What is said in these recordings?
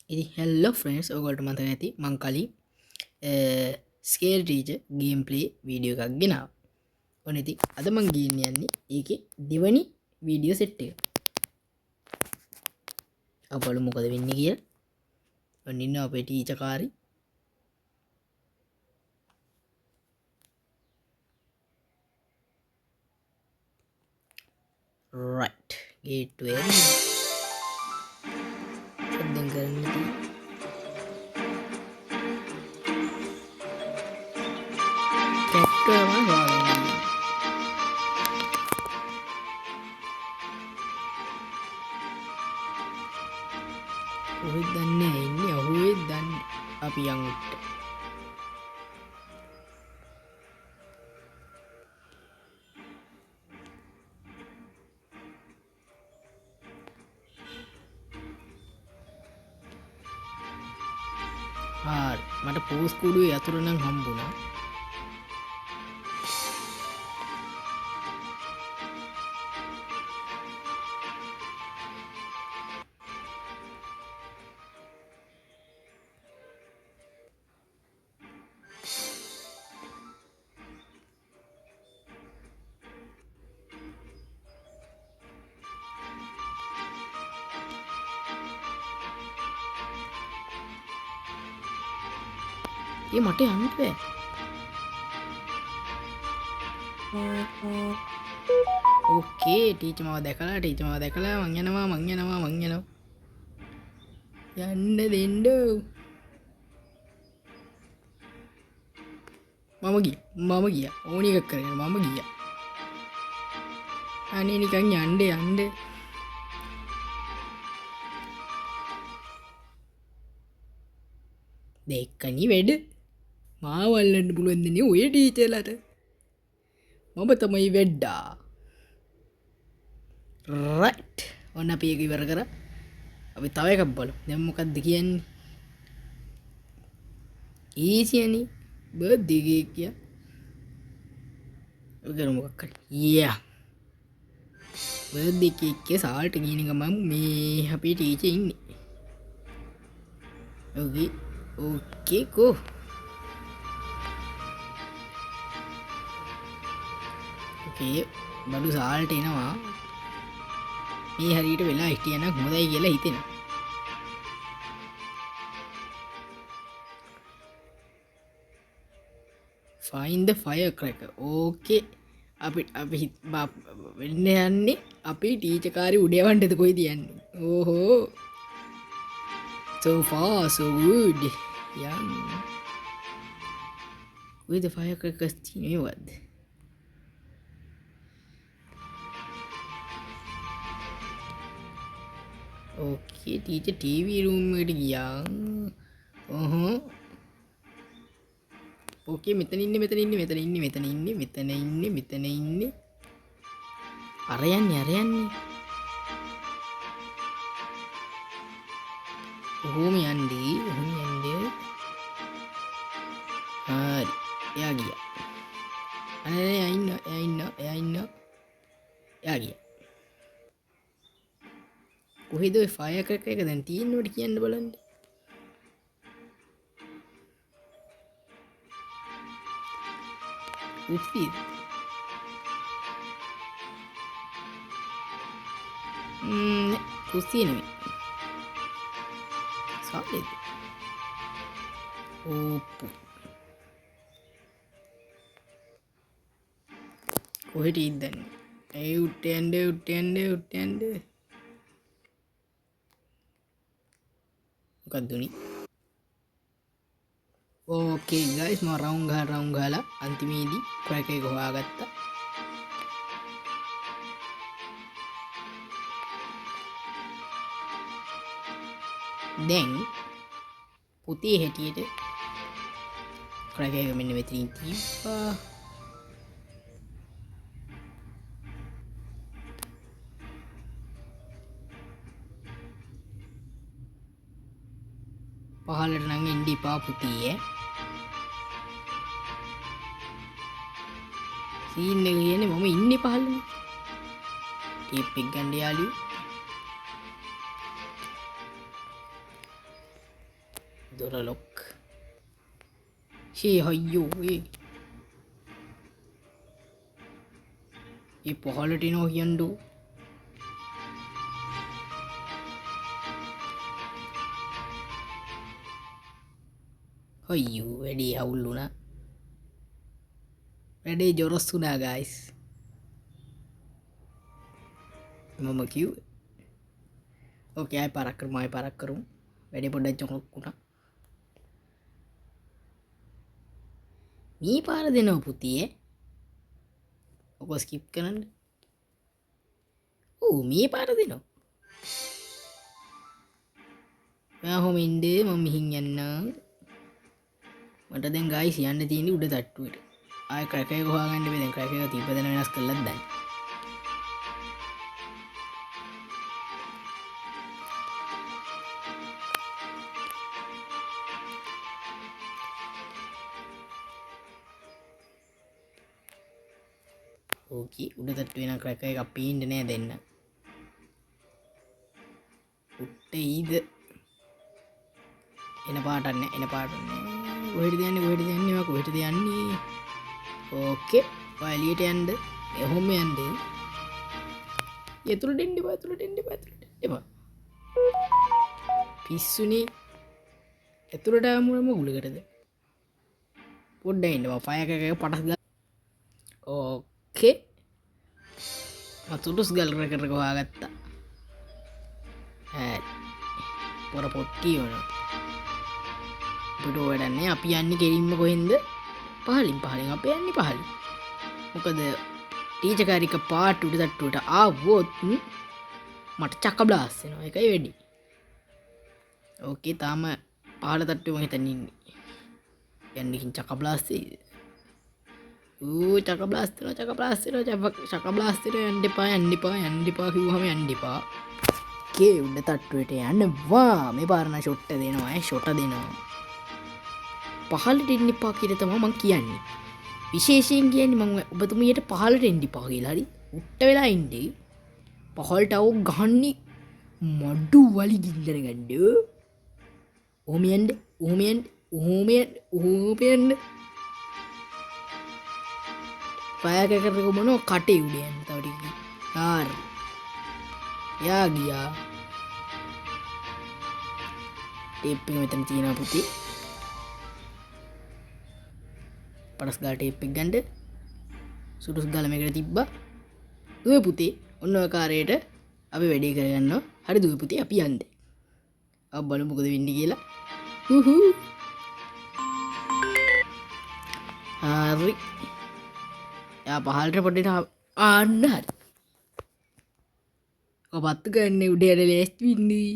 ඉති හෙල්ලෝ ෆ්‍රන්ස් ඔගොල්ට මතක ඇති මං කලින් ස්කේල් රීච ගේම් පලේ වීඩියෝ එකක් ගෙනාව ඕනති අද මං ගේන්න යන්නේ ඒක දෙවනි වීඩියෝ සෙට්ට එක අපලු මොකද වෙන්න කිය ඔන්නන්න අපේ ටීචකාරි right ගේට්වේ සද්දෙන් කරන්න කැට්ටම ඔහි දන්න එන්න ඔහුේ දන්න අපි යංට මට පෝස්කුඩුව යතුරනම් හම්බුණා ඒ මට යන්නබෑ ඕකේ ටීචමාව දැකලා ටීචමාව දැකලා මංයනවා යන්න දෙන්ඩ මම ගිය ඕනි එකක් කරගෙන මම ගිය අනේ නිකන් යන්ඩ දෙක්කනි වැඩ මාවල්ලන්න පුළුවන්දන්නේ ඔය ටීචලට මම තමයි වෙඩ්ඩා රයිට් ඔන්න අප ඒක ඉවර කර අපි තව එකක් බලමු දැන් මොකක්ද කියන්නේ ඊසියනි බර්ත්ඩේ කේක් කිය ඔකර මොකක් හරි යා බර්ත්ඩේ කේක් එක සාල්ට ගින ගමන් මේ අපේ ටීචර් ඉන්නේ ඕකේ කෝ ඕකේ බඩු සාල්ට එනවා මේ හරියට වෙලා හිටියනක් හොඳයි කියලා හිතෙනවා find the firecracker ඕකේ අපි වෙන්න යන්නේ අපේ ටීචකාරි උඩයවන්ටද කොයි තියන්නේ ඕහෝ so far so good young with the firecrackers තියෙනවද ඕකේ ටීචර් ටීවී රූම් එකට ගියා ඕකේ මෙතන ඉන්නේ අර යන්නේ ඔහොම යන්නේ හරි එයා ගියා අනේ එයා ගියා කොහෙද ඔය ෆයර් ක්‍රැකර් එක දැන් තියෙනවට කියන්න බලන්න උප්පී කුස්සිය නෙමෙයි සාලෙද ඕප්පු කොහෙට ඉද්දන්නේ ඒ උට්ටයන්ඩ මොකක්දුනි ඕකේ ගයිස් මම රවුම් ගහලා අන්තිමේදී ක්‍රැකර් එක හොයාගත්තා දැන් පුතේ හැටියට ක්‍රැකර් එක මෙන්න මෙතනින් තිබ්බා පහලට නම් එන්න එපා පුතේ සීන් එක කියන්නේ මම ඉන්නේ පහළනේ ටේප් එක ගන්න යාළුවෝ දොර ලොක් ෂේ හයියෝ ඒ පහලට නෝ කියන්ඩු හොයු වැඩේ අවුල්ලුන වැඩේ ජොරොස්සුනා ගයිස් මම කිව් ඕකේ අය පරක් කරමයි පරක් කරුම් වැඩේ පොඩ්ඩක් චොක්කුණා මේ පාර දෙනව පුතියේ ඔක ස්කිප් කරන්න ඕ මේ පාර දෙනවා ඔයා හොම ඉන්නේ මම මිහින් යන්නම් මට දැන් ගයිස් යන්න තියෙන්නේ උඩ තට්ටුවට ආය ක්‍රැක් එක හොයාගන්න බෑ දැන් ක්‍රැක් එක 30 දෙනා වෙනස් කරලාත් දැන් ඕකේ උඩ තට්ටුවේ නම් ක්‍රැක් එකක් පේන්නේ නෑ දෙන්න උට්ටෙයිද එන පාටක් නෑ එන පාටක් නෑ කොහෙටද යන්නේ මම කොහෙටද යන්නේ ඕකේ ඔය එළියට යන්න එහොම යන්න එතුළට එන්න එපා පිස්සුනේ එතුළට ආමුම ගුලකටද පොඩ්ඩක් ඉන්න මම ෆයර් එකක පටස් ගන්න ඕකේ මතුටුස් ගල් රෙකට් හොයාගත්තා පොර පොට්ටි වුණා අපිට වැඩන්නේ අපි යන්නේ ගෙලින්ම කොහෙන්ද පහලින් අපි යන්නේ පහලින් මොකද ටීචර් කාරික පාට උඩ තට්ටුවට ආවොත් මට චක බ්ලාස් වෙනවා ඒකයි වෙඩි ඕකේ තාම පහල තට්ටුවේ මම හිතන්නේ ඉන්නේ යන්නකින් චක බ්ලාස් වෙයිද චක බ්ලාස් වෙනවා යන්න එපා කිව්වම යන්න එපා කේ උඩ තට්ටුවට යන්නවා මේ පාරණ ෂොට් දෙනවා ෂොට දෙනවා පහලට එන්න එපා කියලා තමයි මං කියන්නේ විශේෂයෙන් කියන්නේ මම ඔබතුමියට පහලට එන්න එපා කියලා හරි උට්ට වෙලා ඉන්නේ පහලට આવු ගහන්නේ මඩු වලි ගිල්ලන ගන්න ඕම යන්න ෆයර් එකකට මොනවා කටේ උඩ යන්න තව ටිකක් හරි යා ගියා ටේප් එක මෙතන තියෙනවා පුතේ පරස් ගාලා ටේප් එක ගන්න සුදුස් ගාලා මේකට තිබ්බා දුවේ පුතේ ඔන්න ඔය කාර්යයට අපි වැඩේ කරගන්නවා හරි දුවේ පුතේ අපි යන්නේ අප බලමු මොකද වෙන්නේ කියලා හරි යා පහලට පොඩ්ඩට ආන්න හරි ඔබත් ගන්න උඩ යන ලෑස්ති වෙන්නේ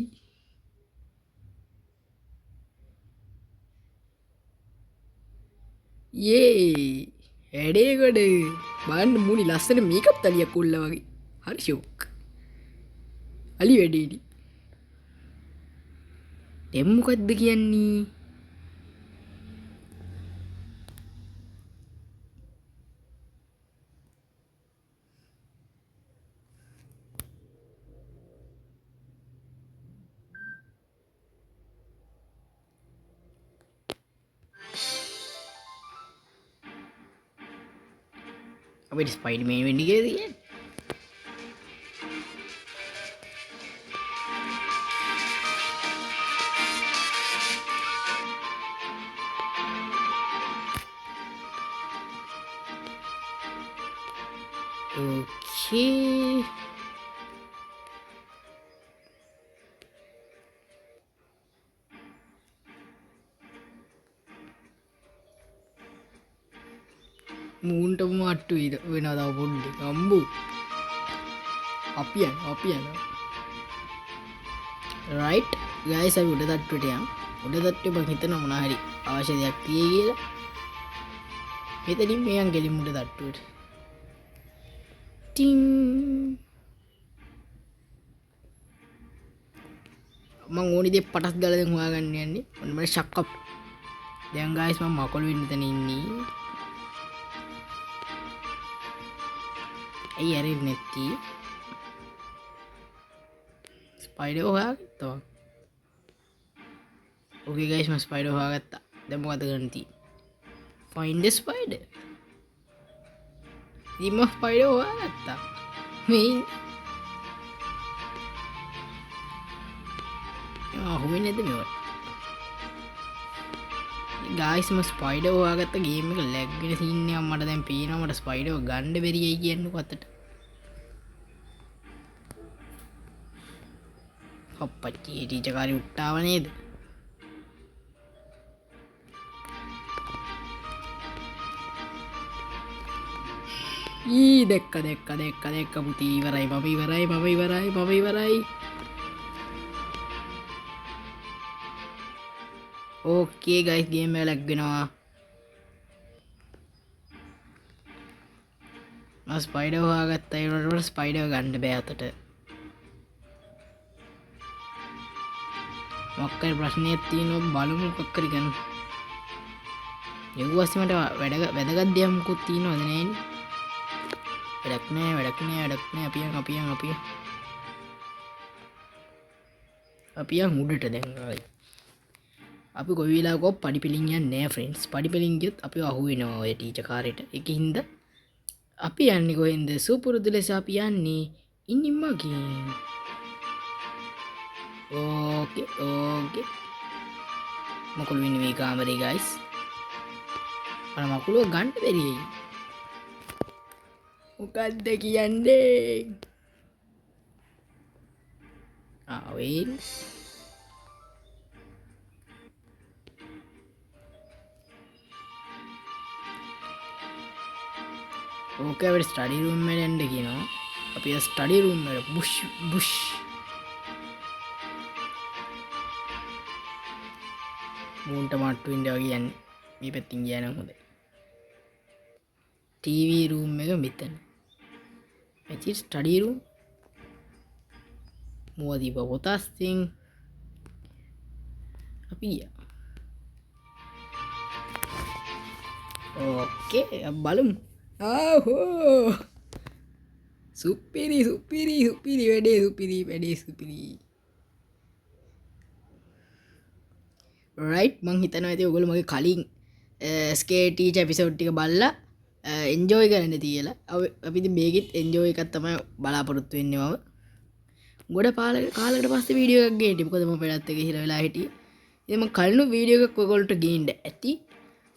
වැඩේ ගොඩ බලන්න මූණේ ලස්සන මේකප් තලියක් කොල්ලා වගේ හරි ෂොක් අලි වැඩේටි දැන් මොකද්ද කියන්නේ අපිට ස්පයිඩර්මෑන් වෙන්න කියලා කියන්නේ ඕකේ මූන්ටම මට්ටු වෙනවා තව පොඩ්ඩක් අම්බු අපි යනවා රයිට් ගයිස් අපි උඩ තට්ටුවට යමු උඩ තට්ටුවේ මම හිතනවා මොනවා හරි අවශ්‍ය දෙයක් තියෙයි කියලා මෙතනින් මෙයන් ගෙලින් උඩ තට්ටුවට ටින් මම ඕනි දේ පටස් ගාලා දැන් හොයාගන්න යන්නේ ඔන්න මම ෂක්කප් දැන් ගයිස් මම මකලු වෙන්න තැන ඉන්නේ ඇයි ඇරෙන්නේ නැති ස්පයිඩර් හොයාගත්තා ඕකේ ගයිස් මම ස්පයිඩර් හොයාගත්තා. දැන් මොකද කරන්න තියෙන්නේ? find the spider. ඉතින් මම ස්පයිඩර් හොයාගත්තා. මේ අහුවෙන්නේ නැද්ද මේවට? ගයිස් මම ස්පයිඩර් හොයාගත්ත ගේම් එක ලැග් වෙන සීන් එකක් මට දැන් පේනවා. මට ස්පයිඩර් ගන්න බැරියයි කියන්නකො අතට. අප්පච්චි ටීචර් කාරි උට්ටාව නේද? දැක්ක පුතී ඉවරයි මම ඉවරයි. ඕකේ ගයිස් ගේම් එක ලැග් වෙනවා. මම ස්පයිඩර් හොයාගත්තා. ඒකට ස්පයිඩර් ගන්න බෑ අතට. මොකක්ද ප්‍රශ්නයක් තියෙනවා බලමු මොකක් හරි ගන්න. යෙව්වස්සේ මට වැදගත් දෙයක් මොකුත් තියෙනවද නෑනේ. වැඩක් නෑ. අපි යන් උඩට දැන් ආයි. අපි කොයි වෙලාවකෝ පඩි පිළින් යන්නේ නෑ ෆ්‍රෙන්ඩ්ස්. පඩි පිළින් ගියොත් අපි අහු වෙනවා ඔය ටීචර් කාරේට. ඒකින්ද අපි යන්නේ කොහෙන්ද? සුපුරුදු ලෙස අපි යන්නේ ඉනිමගින්. ඕකේ. මකුළු ඉන්නේ මේ කාමරේ ගයිස්. අර මකුළුව ගන්න බැරියයි. මොකද්ද කියන්නේ? වෙන් ඕකේ අපි ස්ටඩි රූම් එකට එන්න කියනවා. අපි ස්ටඩි රූම් එකට බුෂ් මූන්ට මට්ටු ඉන්න වගේ යන්නේ. මේ පැත්තින් ගියා නම් හොඳයි. ටීවී රූම් එක මෙතන. ඇයි ස්ටඩි රූම්? මොවදී පොතස් තින් අපි ගියා. ඕකේ බලමු. ආහෝ සුපිරි වැඩේ සුපිරි. රයිට් මං හිතනවා ඇති ඔයගොල්ලෝ මගේ කලින් ස්කේට් ටීචර් එපිසෝඩ් ටික බලලා එන්ජොයි කරන්න තියලා. අපි ඉතින් මේකෙත් එන්ජොයි එකක් තමයි බලාපොරොත්තු වෙන්නේ මම. ගොඩ කාලකට පස්සේ වීඩියෝ එකක් ගේන්න. මොකද මම පෙරත් එක හිර වෙලා හිටියේ. ඉතින් මම කලින් වීඩියෝ එකක් ඔයගොල්ලන්ට ගේන්න ඇති.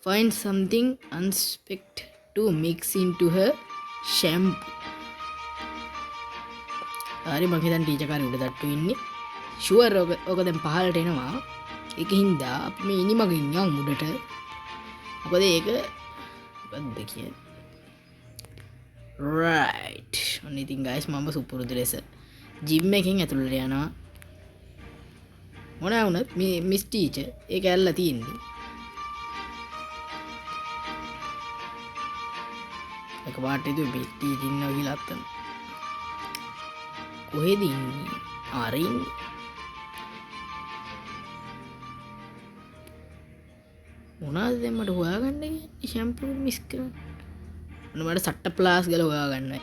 find something unexpected to mix into her shampoo. හරි මං හිතන්නේ ටීචර් කාරේ උඩ තට්ටු ඉන්නේ. ෂුවර් ඔක දැන් පහළට එනවා. ඒකින්ද අපි මේ ඉනිමගින් යන් උඩට. මොකද ඒක මොකද්ද කියන්නේ? රයිට්. ඔන්න ඉතින් ගයිස් මම සුපුරුදු ලෙස ජිම් එකෙන් ඇතුළට යනවා. මොනවා වුණත් මේ මිස් ටීචර් ඒක ඇල්ලලා තියෙන්නේ. එකපාරට ඉතින් මිස් ටීචර් ඉන්නවා කියලා අත්තන. කොහෙද ඉන්නේ? ආරින් මොනවද දැන් මට හොයාගන්න කියන්නේ ෂැම්පූ මිස් කරන්න. මොන මට සට්ට ප්ලාස් ගාලා හොයාගන්නයි.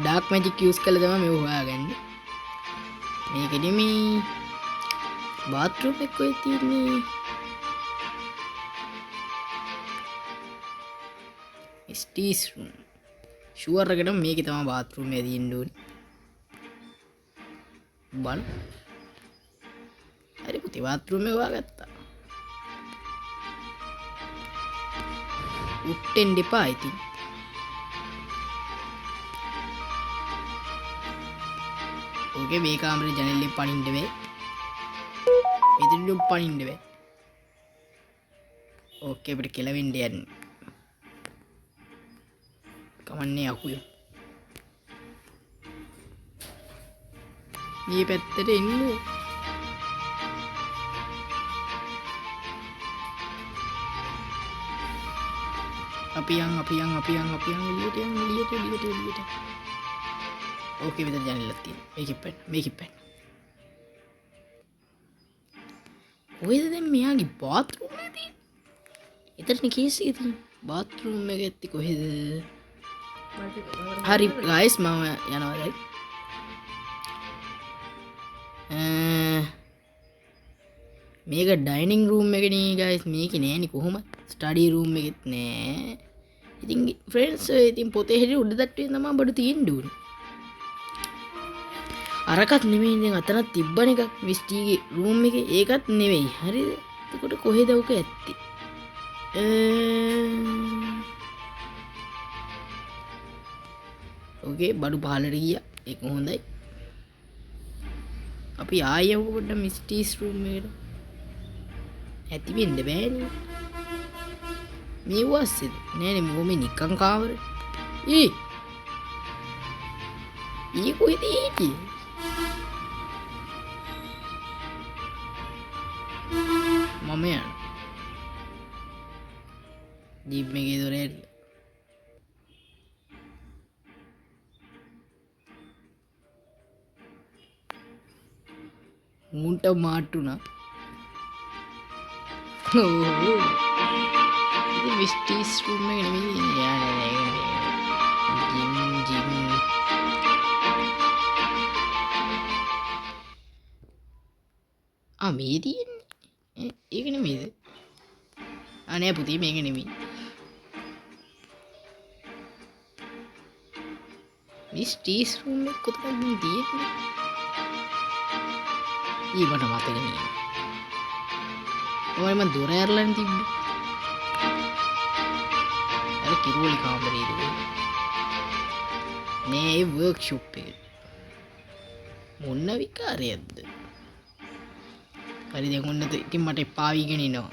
ඩාර්ක් මැජික් යූස් කරලා තමයි මේක හොයාගන්නේ. මේකෙදි මේ බාත්රූම් එක කොහෙද තියෙන්නේ? ස්ටීස් රූම්. ෂුවර් එකටම මේකේ තමයි බාත්රූම් එක තියෙන්න ඕනේ. බලන්න. හරි පුතේ බාත්රූම් එක හොයාගත්තා. උට්ටෙන් දෙපා ඉතින්. ඕකේ මේ කාමරේ ජනෙල්ලෙන් පනින්න බෑ. මෙතනින් පනින්න බෑ. ඕකේ අපිට කෙලවෙන්න යන්නේ. කමන්නේ අකුයෝ. මේ පැත්තට එන්න. අපි යන් එළියට. ඕකේ විතර ජනෙලක් තියෙනවා. මේකෙ පැන්න. කොහෙද දැන් මෙයාගේ බාත්රූම් එක තියෙන්නේ? එතනනේ කේස් එක තියෙන්නේ. බාත්රූම් එක ඇත්තේ කොහෙද? හරි ගයිස් මම යනවා දැන්. මේක ඩයිනින් රූම් එකනේ ගයිස්. මේක නෑනේ කොහොමද? ස්ටඩි රූම් එකෙත් නෑ. ඉතින් ෆ්‍රෙන්ඩ්ස් ඉතින් පොතේ හැටි උඩ තට්ටුවේ තමයි බඩු තියෙන්න ඕනේ. අරකත් නෙමෙයි ඉතින් අතනක් තිබ්බන එකක් මිස්ටිගේ රූම් එකේ. ඒකත් නෙවෙයි. හරිද? එතකොට කොහෙද ඔක ඇත්තේ? ඕකේ බඩු පහලට ගියා. ඒක හොඳයි. අපි ආයෙ යමු පොඩ්ඩක් මිස්ටිස් රූම් එකට. ඇති වෙන්න බෑනේ. මේ වස්සේද? නෑනේ මොමේ නිකන් කාමරේ. ඊ කොහෙද හිටියේ? මම යන ජීප් එකේ දොරේ මුන්ට මාට්ටුනා. ඉතින් විස්ටිස් රූම් එක නෙමෙයි ජිම් මේ තියෙන්නේ. ඒක නෙමෙයිද? නෑ පුතේ මේක නෙමෙයි. විස්ටිස් රූම් එක කොතනද තියෙන්නේ? ඊවට මතක නෑ. ඔය මන් දොර ඇරලානේ තිබ්බේ. අර කිරෝලි කාමරේද නෑ ඒ වර්ක්ෂොප් එක. මොන විකාරයක්ද? හරි දැන් ඔන්න ඉතින් මට එපා වීගෙන ඉනවා.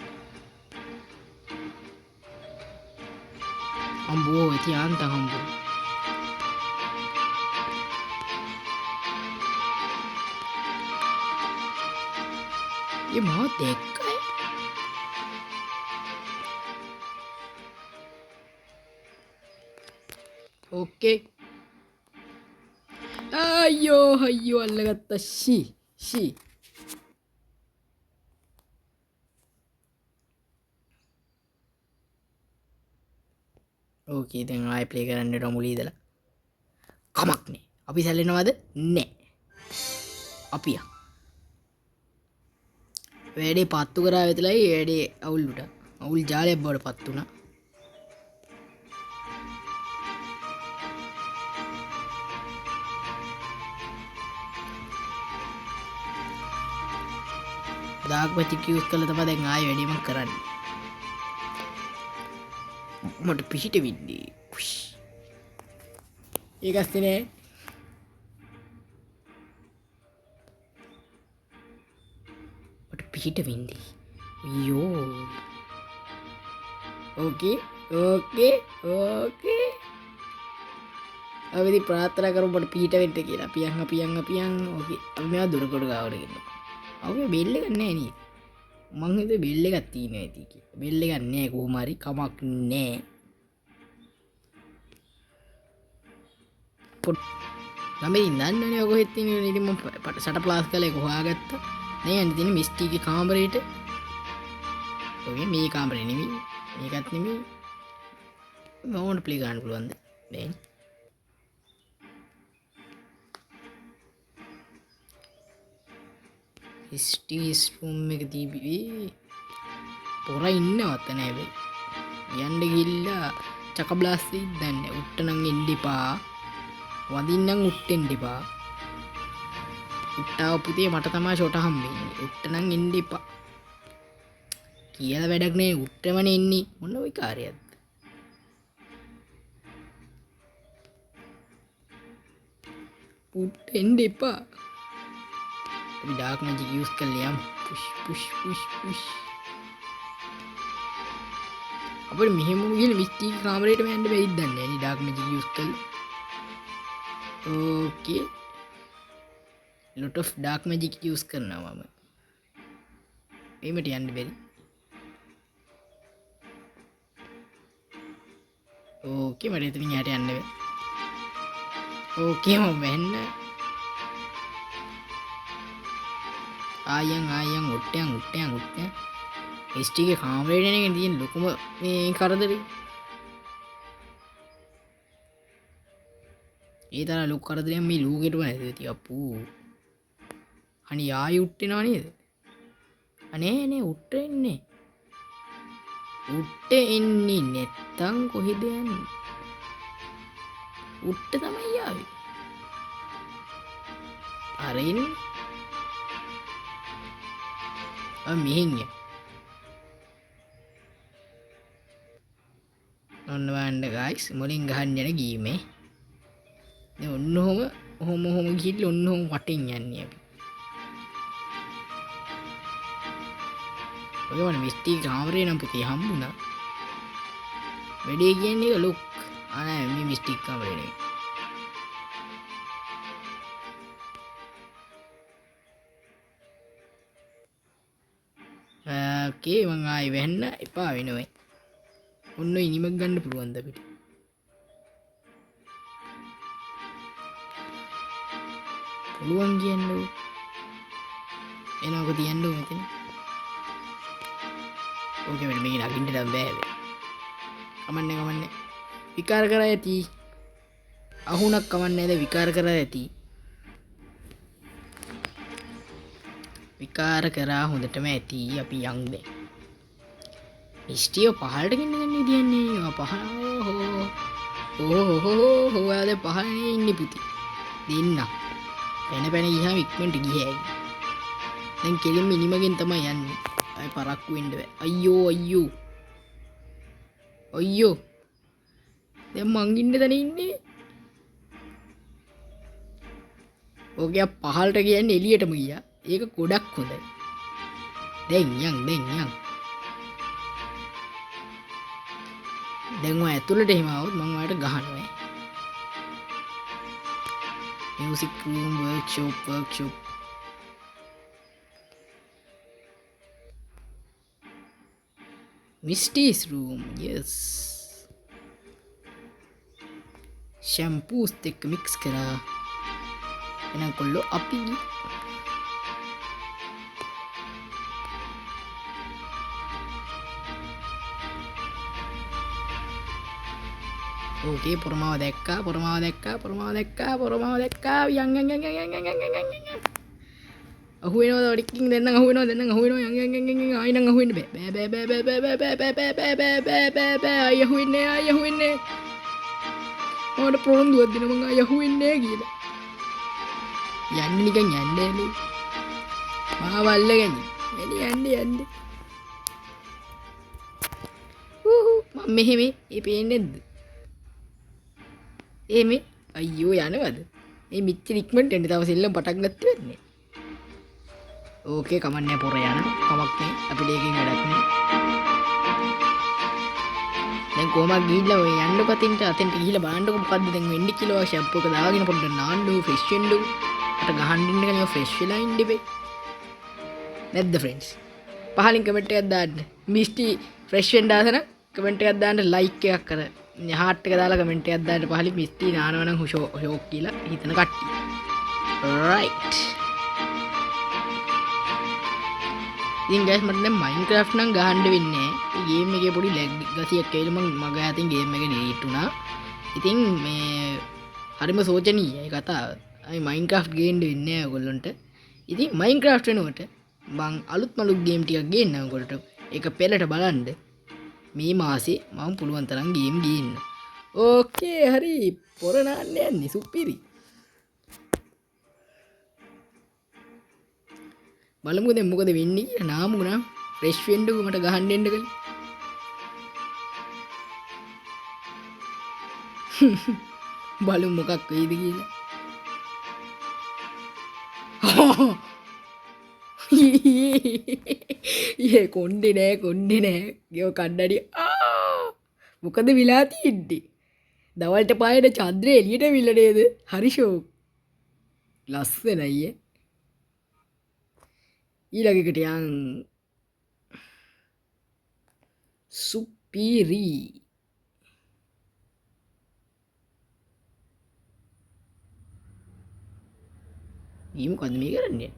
අම්බෝ ඉතින් ආන්ත හම්බු. ये बहुत देख ओके अय्यो अल्लगत्ता शी ඕකේ දැන් ආයෙ ප්ලේ කරන්න රමුලි ඉදලා කමක් නේ. අපි සැලෙනවද? නෑ. අපි වැඩේ පත්තු කරා වෙතලයි වැඩේ අවුල්ලුට අවුල් ජාලයක් බවට පත් වුණා. ඩාර්ක් මැජික් යූස් කරලා තමයි දැන් ආයෙ වැඩේම කරන්නේ. මට පිහිට වින්නේ. ඒකස්ත නෑ. මට පිහිට වින්නේ. අයියෝ. ඕකේ. අපි ප්‍රාර්ථනා කරමු මට පිහිට වෙන්න කියලා. අපියන්. ඕකේ. අපි මෙයා දුරකඩ ගාවට ගෙනවා. ඔගේ බෙල් එක නෑ නේ. මං හිතුවේ බෙල් එකක් තියෙනවා ඇති කියලා. බෙල් එකක් නෑ කොහොම හරි කමක් නෑ. ගමේ ඉඳන්නේ ඔය කොහෙද තියෙන්නේ ඉතින් මම සට ප්ලාස් කරලා ඒක හොයාගත්තා. නේ යන්නේ තියෙන්නේ මිස්ටිගේ කාමරේට. ඔය මේ කාමරේ නෙමෙයි. මේකත් නෙමෙයි. මොවුන්ට ප්ලේ ගන්න පුළුවන්ද? දැන් ස්ටිස් රූම් එක තිබී පොර ඉන්නවත් නෑ වෙයි. යන්න ගිහිල්ලා චක බ්ලාස්ට් ඉද්දන්න. උට්ට නම් එන්න එපා. වදින්නම් උට්ටෙන්න එපා. උට්ටාව පුතේ මට තමයි ෂොට හම්බෙන්නේ. උට්ට නම් එන්න එපා. කියලා වැඩක් නෑ. උට්ටමනේ එන්නේ. මොන විකාරයක්ද? උට්ට එන්න එපා. අපි ඩාර්ක් මැජික් යූස් කරලා යමු. පුෂ්. අපිට මෙහෙම ගිහලා මිස්ටික් කාමරේටම යන්න බැයිද දන්නේ නැහැ නේ ඩාර්ක් මැජික් යූස් කරලා. ඕකේ. lot of dark magic use කරනවා මම. එimට යන්න බැරි. ඕකේ මට එතනින් යට යන්න බැහැ. ඕකේ මම වෙන්න. ආයන් උට්ටයන්. ස්ටිගේ කාමරේට නේ තියෙන ලොකුම මේ කරදරේ. ඒ තරම් ලොකු කරදරයක් මේ ලෝකෙටම නැති අප්පු. අනේ ආයෙ උට්ටෙනව නේද? අනේනේ උට්ට එන්නේ උට්ට එන්නේ නැත්තං කොහෙද යන්නේ උට්ට තමයි යාවේ අරෙන් මෙහින්ය ඔන්න වන්ඩ ගයිස් මුලින් ගහන්න යන ගීමේ ඔන්න හොම ගිල්ල ඔන්න හොම වටින් යන්නේ අපි ඔයවන මිස්ටී කාමරය නම් පුතේ හම්බුණා වැඩේ කියන්නේ එක ලොක් අන මේ මිස්ටික් කාමරේ ඕකේ මං ආයි වෙන්න එපා වෙනවයි ඔන්න ඉනිමක් ගන්න පුළුවන්ද අපිට පුළුවන් කියන්නෝ එනක තියන්නෝ මෙතන ඕකේ වෙන මේක නගින්න නම් බෑ කමන්නේ විකාර කරා ඇති අහුණක් කමන්නේ නැද විකාර කරා ඇති විකාර කරා හොඳටම ඇති අපි යන් දැන් මිස්ටියෝ පහලට ගෙන්නගන්න විදියන්නේ පහල ඔයාද පහලනේ ඉන්න පුති දෙන්න පැන ගිහා ඉක්මනට ගියා දැන් කෙලින්ම මිනිමගෙන් තමයි යන්නේ අය පරක්කු වෙන්න බෑ අයියෝ දැන් මං ඉන්න තැන ඉන්නේ ඕකේ පහලට කියන්නේ එළියටම ගියා ඒක ගොඩක් හොඳයි දැන් යන් දැන් ඔය ඇතුළට එහෙම આવොත් මම ඔයාලට ගහනවා music room workshop Misty's room yes shampoos එක්ක mix කරා එහෙනම් කොල්ලෝ අපි ඕකේ පොරමාව දැක්කා යන් අහුවෙනවද වඩිකින් දෙන්න අහුවෙනවා යන් ආයි නම් අහුවෙන්න බෑ ආයි අහුවෙන්නේ මට පොරොන්දුවක් දෙන්න මං ආයි අහුවෙන්නේ කියලා යන්න නිකන් යන්නලු මාව අල්ලගන්න යන්න මම මෙහෙම ඒ පේන්නේ නැද්ද මේ අයියෝ යනවද මේ මිච්චර ඉක්මනට එන්න තව සෙල්ලම් පටන් ගත්තේ වෙන්නේ ඕකේ කමන්නේ පොර යන කමක් නෑ අපිට ඒකෙන් වැඩක් නෑ දැන් කොහමද ගිහිල්ලා ඔය යන්න කතින්ට අතෙන්ට ගිහිල්ලා බලන්නකො මොකද්ද දැන් වෙන්නේ කියලා ෂැම්පූ එක දාගෙන පොඩ්ඩක් නාන්න ෆ්‍රෙෂ් වෙන්න අර ගහන්න ඉන්න කෙනා ෆ්‍රෙෂ් වෙලා ඉන්න ඉබේ නැද්ද ෆ්‍රෙන්ඩ්ස් පහලින් කමෙන්ට් එකක් දාන්න මිස්ටි ෆ්‍රෙෂ් වෙන්න ආසන කමෙන්ට් එකක් දාන්න ලයික් එකක් කර හාට් එක දාලා කමෙන්ට් එකක් දාන්න පහලින් මිස්ටි නානවා නම් ෂෝක් කියලා හිතන කට්ටිය රයිට් ඉතින් ගයිස් මට දැන් මයින්ක්‍රාෆ්ට් නම් ගහන්න වෙන්නේ නැහැ. මේ ගේම් එකේ පොඩි ලැග් ගතියක් ඇවිල්ලා මම මග යතින් ගේම් එක ඩිලීට් වුණා. ඉතින් මේ හරිම සෝචනීයයි කතාව. අයි මයින්ක්‍රාෆ්ට් ගේන්න වෙන්නේ නැහැ ඔයගොල්ලන්ට. ඉතින් මයින්ක්‍රාෆ්ට් වෙනුවට මං අලුත් මලුත් ගේම් ටිකක් ගේන්නම් ඔයගොල්ලන්ට. ඒක පෙළට බලන්න. මේ මාසේ මම පුළුවන් තරම් ගේම් ගේන්න. ඕකේ හරි පොර නාන්න යන්නේ සුපිරි. බලමු දැන් මොකද වෙන්නේ කියලා නාමු නම් ෆ්‍රෙෂ් වෙන්නකෝ මට ගහන්න එන්න කලින් බලමු මොකක් වෙයිද කියලා ඊයේ කොණ්ඩේ නෑ ගියෝ කණ්ඩාඩි මොකද විලා තියෙන්නේ දවල්ට පායන චන්ද්‍රේ එළියට විල්ල නේද හරි ෂෝක් ලස්සනයි ඈ ඊළඟට යන් සුපිරි ඊ මොකද මේ කරන්නේ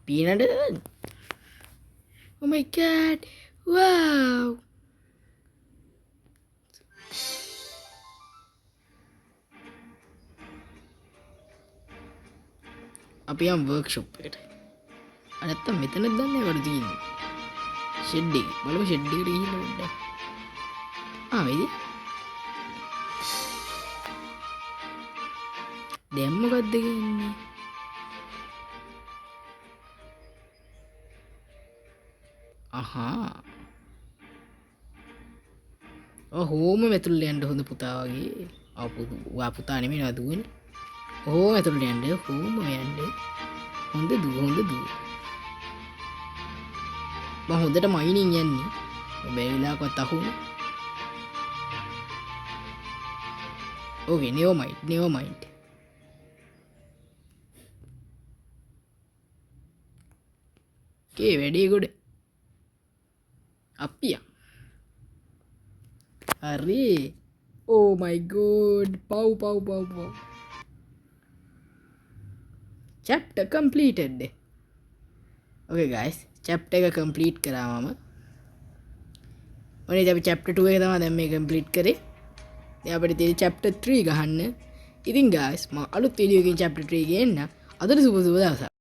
පීනඩ oh my god wow අපි යම් වර්ක්ෂොප් එකට. නැත්තම් මෙතනත් දන්නේ වල තියෙන්නේ. ෂෙඩ් එක. බලමු ෂෙඩ් එකට ගිහින් පොඩ්ඩක්. වේද? දැන් මොකද්ද කියන්නේ? අහා. හෝම මෙතුල්ල යන්න හොඳ පුතා වගේ. වා පුතා නෙමෙයි නෑ දුවනේ. හෝම මෙතුල්ල යන්න හෝම යන්න. හොඳ දුව. මම හොඳට මයිනින් යන්නේ. බෑ වෙලාවකවත් අහුනේ. Okay, never mind. Okay, වැඩේ ගොඩ. අපියා. හරි. Oh my god. පව්. Chapter completed. Okay guys, chapter එක complete කරා මම. ඔනේ අපි chapter 2 එක තමයි දැන් මේ complete කරේ. දැන් අපිට තියෙන්නේ chapter 3 ගහන්න. ඉතින් guys මම අලුත් වීඩියෝ එකකින් chapter 3 ගේන්න. අදට සුබ දවසක්.